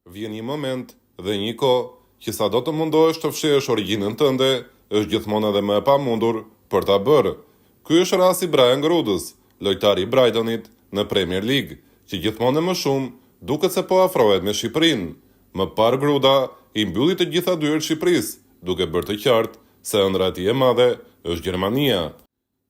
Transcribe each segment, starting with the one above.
Vjen një moment dhe një kohë që sa do të mundohesh të fshesh origjinën tënde, është gjithmonë edhe më e pamundur për ta bërë. Ky është rasti Brian Grudës, lojtari i Brightonit në Premier League, që gjithmonë më shumë duket se po afrohet me Shqipërinë. Më parë Gruda i mbylli të gjitha dyert Shqipërisë, duke bërë të qartë se ëndra e tij e madhe është Gjermania.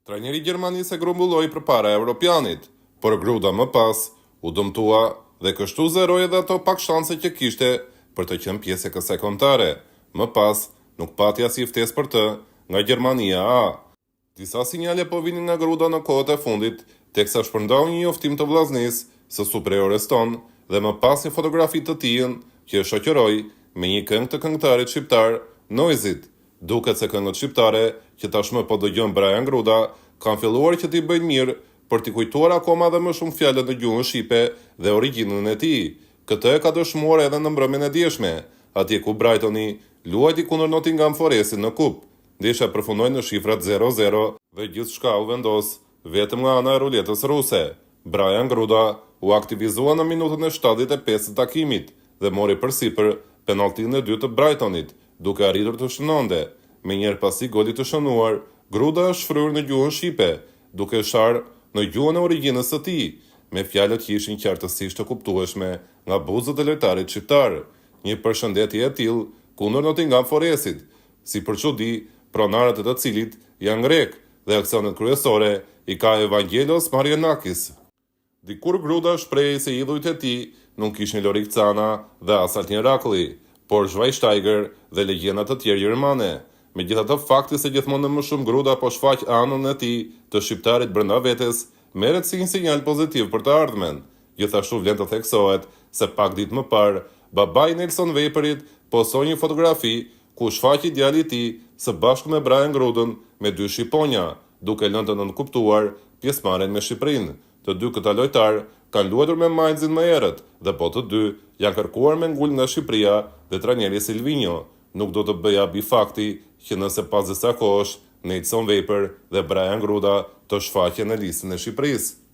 Trajneri i Gjermanisë e grumbulloi përpara Europianit, por Gruda më pas u dëmtua dhe kështu zeroi edhe ato pak shanse që kishte për të qenë pjesë e kësaj kombëtare. Më pas nuk pati as i ftesë për të nga Gjermania A. Disa sinjale po vinin nga Gruda në kohët e fundit, teksa shpërndau një njoftim të vllaznisë së superiores tonë dhe më pas një fotografi të tij që e shoqëroi me një këngë të këngëtarit shqiptar Noizit. Duket se këngët shqiptare që tashmë po dëgjon Brian Gruda kanë filluar që t'i bëjnë mirë për t'i kujtuar akoma dhe më shumë fjalët në gjuhën shqipe dhe origjinën e tij. Këtë e ka dëshmuar edhe në mbrëmjen e dieshme, atje ku Brightoni luajti kundër Nottingham Forestit në kupë. Ndeshja përfundoi në shifrat 0-0 dhe gjithçka u vendos vetëm nga ana e ruletës ruse. Brian Gruda u aktivizua në minutën e 75 të takimit dhe mori përsipër penalltinë e dytë të Brightonit, duke arritur të shënonte. Menjëherë pasi golit të shënuar, Gruda është shfryrë në gjuhën shqipe, duke sharë në gjuhën e origjinës së tij, me fjalët që ishin qartësisht të kuptueshme nga buzët e lojtarit shqiptar. Një përshëndetje e tillë kundër Nottingham Forestit, si për çudi, pronarët e të cilit janë grek dhe aksionet kryesore i ka Evangelos Marianakis. Dikur Gruda shprehej se idhujt e tij nuk kishin Lorik Cana dhe as Altin Rakli, por Schweinsteiger dhe legjenda të tjerë gjermane. Megjithatë, fakti se gjithmonë më shumë Gruda po shfaq anën e tij të shqiptarit brenda vetes merret si një sinjal pozitiv për të ardhmen. Gjithashtu vlen të theksohet se pak ditë më parë, babai i Nelson Veperit postoi një fotografi ku shfaqi djali i tij së bashku me Brian Grudën me dy shqiponja, duke lënë të nënkuptuar pjesëmarrjen me Shqipërinë. Të dy këta lojtar kanë luajtur me Mainzin më herët dhe po të dy janë kërkuar me ngul nga Shqipëria dhe trajneri Silvinho. Nuk do të bëja bi fakti që nëse pas disa kohësh Nelson Veper dhe Brian Gruda të shfaqen në listën e Shqipërisë.